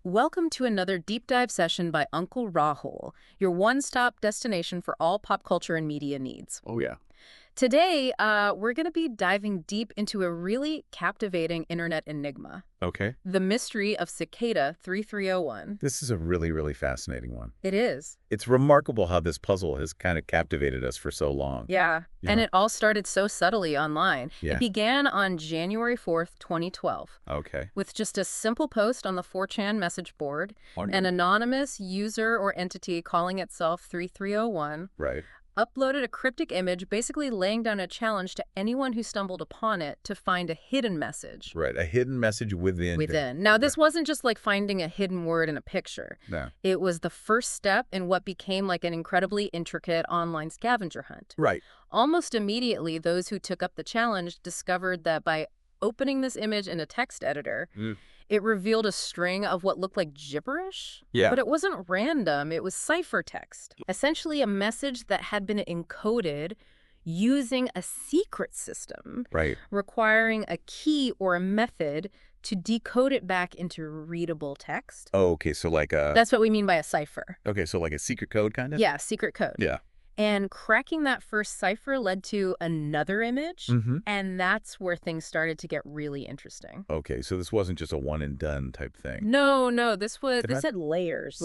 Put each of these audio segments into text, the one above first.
Welcome to another deep dive session by Uncle Rahul, your one-stop destination for all pop culture and media needs. Oh, yeah. Today, we're going to be diving deep into a really captivating internet enigma, Okay. the mystery of Cicada 3301. This is a really, really fascinating one. It is. It's remarkable how this puzzle has kind of captivated us for so long. Yeah, You and know? it all started so subtly online. It Yeah. began on January 4th, 2012, Okay. with just a simple post on the 4chan message board, Wonderful. an anonymous user or entity calling itself 3301, Right. uploaded a cryptic image basically laying down a challenge to anyone who stumbled upon it to find a hidden message Right. A hidden message within. Now, this wasn't just like finding a hidden word in a picture. No. It was the first step in what became like an incredibly intricate online scavenger hunt. Right. Almost immediately, those who took up the challenge discovered that by opening this image in a text editor, it revealed a string of what looked like gibberish. Yeah. But it wasn't random, it was ciphertext. Essentially a message that had been encoded using a secret system, Right. requiring a key or a method to decode it back into readable text. Oh, okay. So like a... That's what we mean by a cipher. Okay, so like a secret code kind of? Yeah, secret code. Yeah. And cracking that first cipher led to another image, Mm-hmm. and that's where things started to get really interesting. Okay, so this wasn't just a one and done type thing. No, this Did had layers,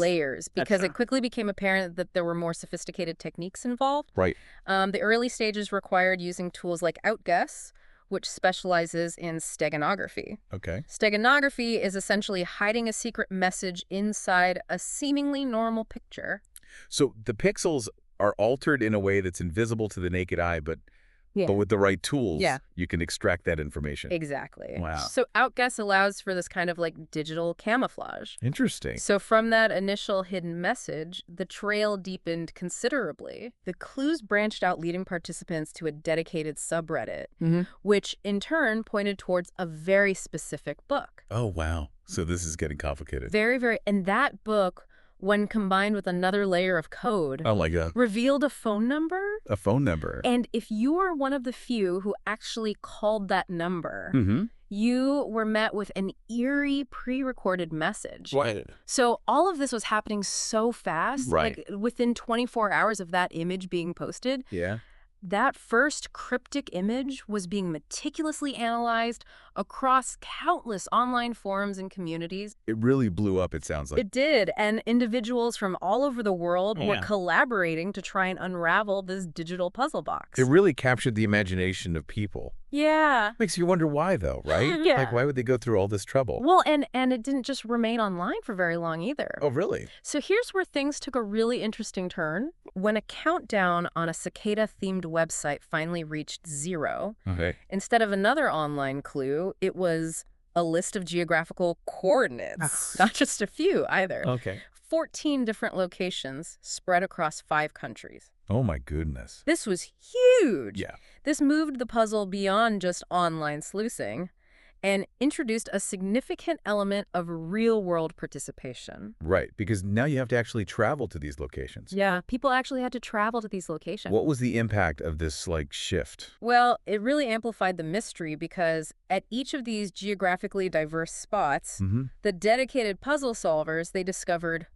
because it quickly became apparent that there were more sophisticated techniques involved. Right. The early stages required using tools like Outguess, which specializes in steganography. Okay. Steganography is essentially hiding a secret message inside a seemingly normal picture. So the pixels are altered in a way that's invisible to the naked eye, but with the right tools, Yeah. you can extract that information. Exactly. Wow. So Outguess allows for this kind of like digital camouflage. Interesting. So from that initial hidden message, the trail deepened considerably. The clues branched out, leading participants to a dedicated subreddit, which in turn pointed towards a very specific book. Oh, wow. So this is getting complicated. And that book, when combined with another layer of code, Oh, like revealed a phone number. a phone number. And if you are one of the few who actually called that number, Mm-hmm. you were met with an eerie pre-recorded message. What? So all of this was happening so fast, Right. like within 24 hours of that image being posted. Yeah. That first cryptic image was being meticulously analyzed across countless online forums and communities. It really blew up, it sounds like. It did, and individuals from all over the world were Yeah. collaborating to try and unravel this digital puzzle box. It really captured the imagination of people. Yeah. Makes you wonder why, though, right? Yeah. Like, why would they go through all this trouble? Well, and it didn't just remain online for very long either. Oh, really? So here's where things took a really interesting turn. When a countdown on a cicada-themed website finally reached 0, Okay. instead of another online clue, it was a list of geographical coordinates. Not just a few, either. Okay. 14 different locations spread across 5 countries. Oh, my goodness. This was huge. Yeah. This moved the puzzle beyond just online sleuthing and introduced a significant element of real-world participation. Right, because now you have to actually travel to these locations. Yeah, people actually had to travel to these locations. What was the impact of this, like, shift? Well, it really amplified the mystery because at each of these geographically diverse spots, Mm-hmm. the dedicated puzzle solvers, they discovered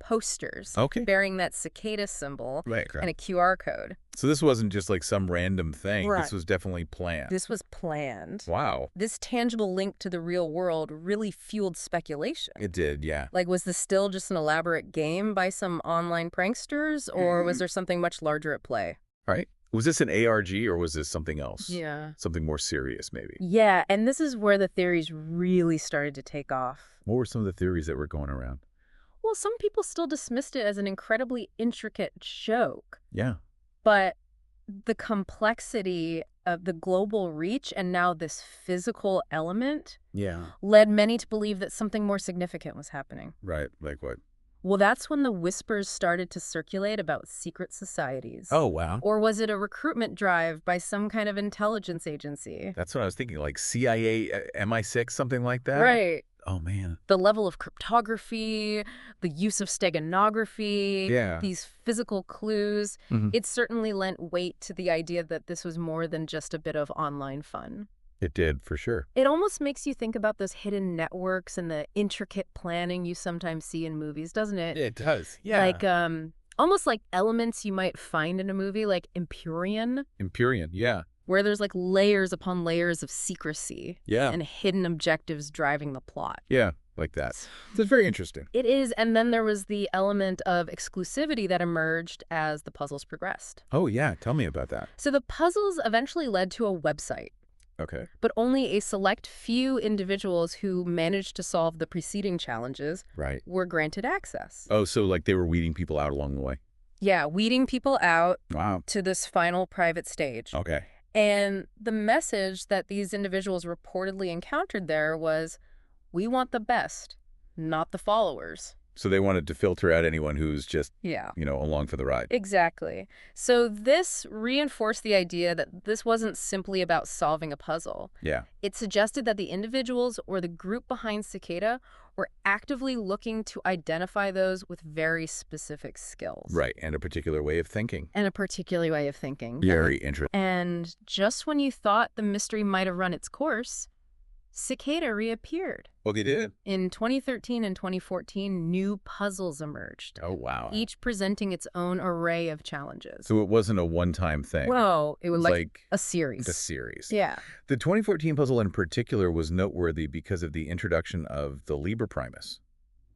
posters Okay. bearing that cicada symbol Right. and a QR code. So this wasn't just like some random thing. Right. This was definitely planned. This was planned. Wow. This tangible link to the real world really fueled speculation. It did, yeah. Like, was this still just an elaborate game by some online pranksters, or was there something much larger at play? Right. Was this an ARG or was this something else? Yeah. Something more serious, maybe? Yeah, and this is where the theories really started to take off. What were some of the theories that were going around? Well, some people still dismissed it as an incredibly intricate joke, Yeah. but the complexity of the global reach and now this physical element Yeah. led many to believe that something more significant was happening. Right. Like what? Well, that's when the whispers started to circulate about secret societies. Oh, wow. Or was it a recruitment drive by some kind of intelligence agency? That's what I was thinking, like CIA, MI6, something like that? Right. Oh, man. The level of cryptography, the use of steganography, Yeah. these physical clues, Mhm. it certainly lent weight to the idea that this was more than just a bit of online fun. It did, for sure. It almost makes you think about those hidden networks and the intricate planning you sometimes see in movies, doesn't it? It does, yeah. Like, almost like elements you might find in a movie like Empuraan. Empuraan, yeah. Where there's like layers upon layers of secrecy. Yeah. And hidden objectives driving the plot. Yeah, like that. So it's very interesting. It is, and then there was the element of exclusivity that emerged as the puzzles progressed. Oh, yeah. Tell me about that. So the puzzles eventually led to a website. Okay. But only a select few individuals who managed to solve the preceding challenges were granted access. Oh, so like they were weeding people out along the way. Yeah, weeding people out Wow. to this final private stage. Okay. And the message that these individuals reportedly encountered there was, we want the best, not the followers. So they wanted to filter out anyone who's just, Yeah, along for the ride. exactly. So this reinforced the idea that this wasn't simply about solving a puzzle. Yeah. It suggested that the individuals or the group behind Cicada were actively looking to identify those with very specific skills. Right, and a particular way of thinking. And a particular way of thinking. Very interesting. And just when you thought the mystery might have run its course, Cicada reappeared. Well, they did. In 2013 and 2014, new puzzles emerged. Oh, wow. Each presenting its own array of challenges. So it wasn't a one-time thing. Whoa, it was like a series. The series. Yeah. The 2014 puzzle in particular was noteworthy because of the introduction of the Liber Primus.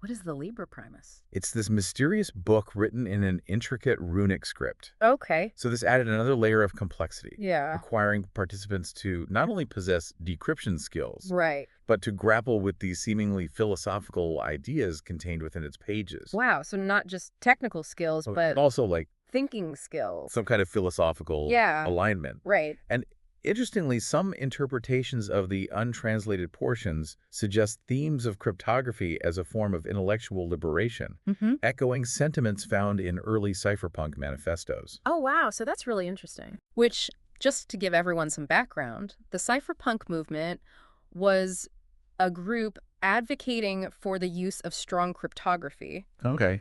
What is the Liber Primus? It's this mysterious book written in an intricate runic script. Okay. So this added another layer of complexity. Yeah. Requiring participants to not only possess decryption skills, Right. but to grapple with these seemingly philosophical ideas contained within its pages. Wow, so not just technical skills, but also like thinking skills. some kind of philosophical alignment. Right. And interestingly, some interpretations of the untranslated portions suggest themes of cryptography as a form of intellectual liberation, echoing sentiments found in early cypherpunk manifestos. Oh, wow. So that's really interesting. Which, just to give everyone some background, the cypherpunk movement was a group advocating for the use of strong cryptography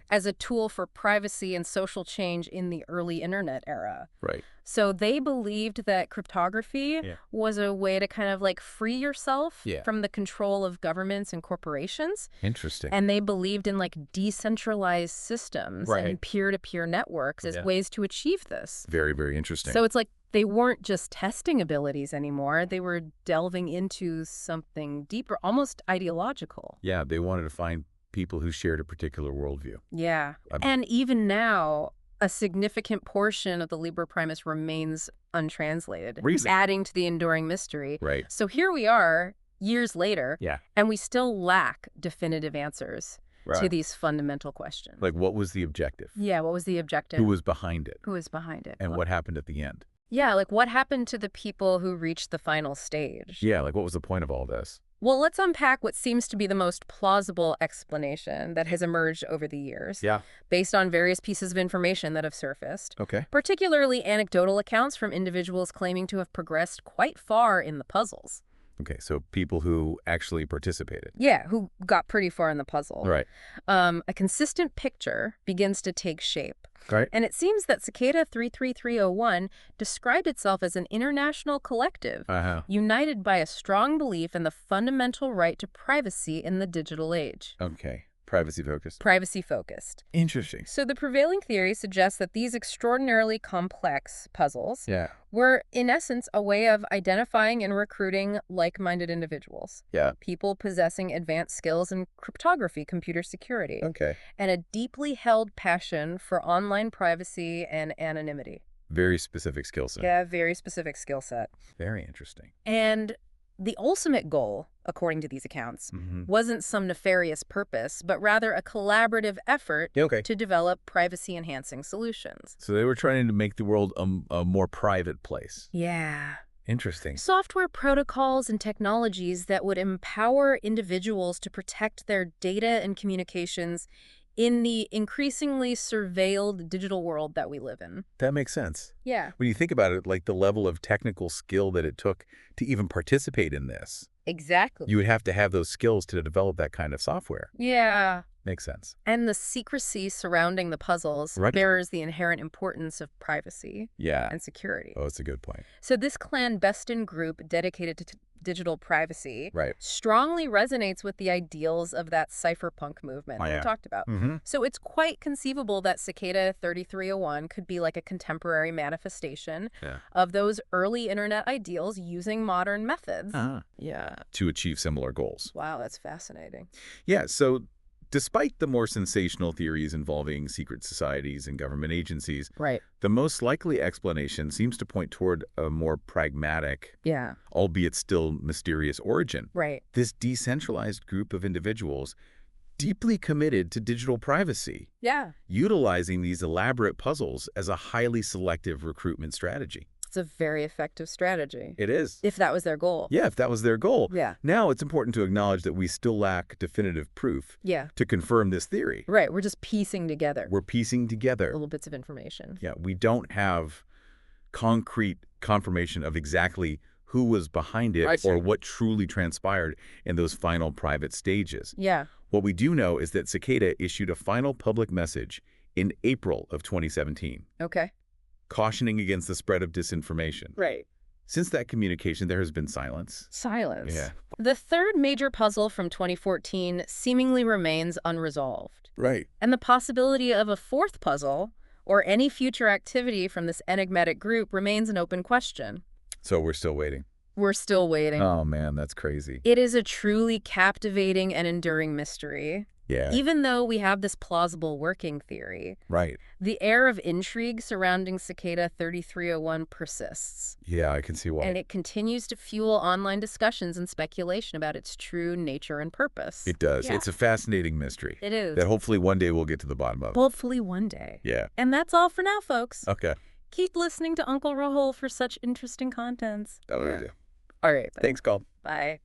as a tool for privacy and social change in the early internet era. Right. So they believed that cryptography was a way to kind of like free yourself from the control of governments and corporations. Interesting. And they believed in like decentralized systems and peer-to-peer networks as ways to achieve this. Very, very interesting. So it's like they weren't just testing abilities anymore. They were delving into something deeper, almost ideological. Yeah, they wanted to find people who shared a particular worldview. Yeah. And even now, a significant portion of the Liber Primus remains untranslated, adding to the enduring mystery. Right. So here we are, years later, and we still lack definitive answers to these fundamental questions. Like, what was the objective? Yeah, what was the objective? Who was behind it? Who was behind it? And what happened at the end? Yeah, like what happened to the people who reached the final stage? Yeah, like what was the point of all this? Well, let's unpack what seems to be the most plausible explanation that has emerged over the years. Yeah. Based on various pieces of information that have surfaced. Okay. Particularly anecdotal accounts from individuals claiming to have progressed quite far in the puzzles. Okay, so people who actually participated. Yeah, who got pretty far in the puzzle. Right. A consistent picture begins to take shape. Right. And it seems that Cicada 33301 described itself as an international collective, united by a strong belief in the fundamental right to privacy in the digital age. Okay. Privacy-focused. Privacy-focused. Interesting. So the prevailing theory suggests that these extraordinarily complex puzzles were, in essence, a way of identifying and recruiting like-minded individuals. Yeah. People possessing advanced skills in cryptography, computer security. Okay. And a deeply held passion for online privacy and anonymity. Very specific skill set. Yeah, very specific skill set. Very interesting. And the ultimate goal, according to these accounts, wasn't some nefarious purpose, but rather a collaborative effort to develop privacy-enhancing solutions. So they were trying to make the world a more private place. Yeah. Interesting. Software protocols and technologies that would empower individuals to protect their data and communications in the increasingly surveilled digital world that we live in. That makes sense. Yeah. When you think about it, like the level of technical skill that it took to even participate in this. Exactly. You would have to have those skills to develop that kind of software. Yeah. Makes sense. And the secrecy surrounding the puzzles bears the inherent importance of privacy and security. Oh, it's a good point. So this clandestine group dedicated digital privacy, Right. strongly resonates with the ideals of that cypherpunk movement Oh, that we yeah. talked about. Mm-hmm. So it's quite conceivable that Cicada 3301 could be like a contemporary manifestation Yeah. of those early internet ideals using modern methods. Yeah. To achieve similar goals. Wow, that's fascinating. Yeah, so despite the more sensational theories involving secret societies and government agencies, Right. the most likely explanation seems to point toward a more pragmatic, Yeah. albeit still mysterious origin. Right. This decentralized group of individuals deeply committed to digital privacy, Yeah. utilizing these elaborate puzzles as a highly selective recruitment strategy. It's a very effective strategy. It is. If that was their goal. Yeah, if that was their goal. Yeah. Now it's important to acknowledge that we still lack definitive proof Yeah. to confirm this theory. Right. We're just piecing together We're piecing together. little bits of information. Yeah, we don't have concrete confirmation of exactly who was behind it or what truly transpired in those final private stages. Yeah. What we do know is that Cicada issued a final public message in April of 2017, Okay. cautioning against the spread of disinformation. Right. Since that communication, there has been silence. Silence. Yeah. The third major puzzle from 2014 seemingly remains unresolved. Right. And the possibility of a fourth puzzle or any future activity from this enigmatic group remains an open question. So we're still waiting. We're still waiting. Oh, man, that's crazy. It is a truly captivating and enduring mystery. Yeah. Even though we have this plausible working theory, Right. the air of intrigue surrounding Cicada 3301 persists. Yeah, I can see why. And it continues to fuel online discussions and speculation about its true nature and purpose. It does. Yeah. It's a fascinating mystery It is. that hopefully one day we'll get to the bottom of. Hopefully one day. Yeah. And that's all for now, folks. Okay. Keep listening to Uncle Rahul for such interesting contents. That'll do. All right. Thanks, Carl. Bye.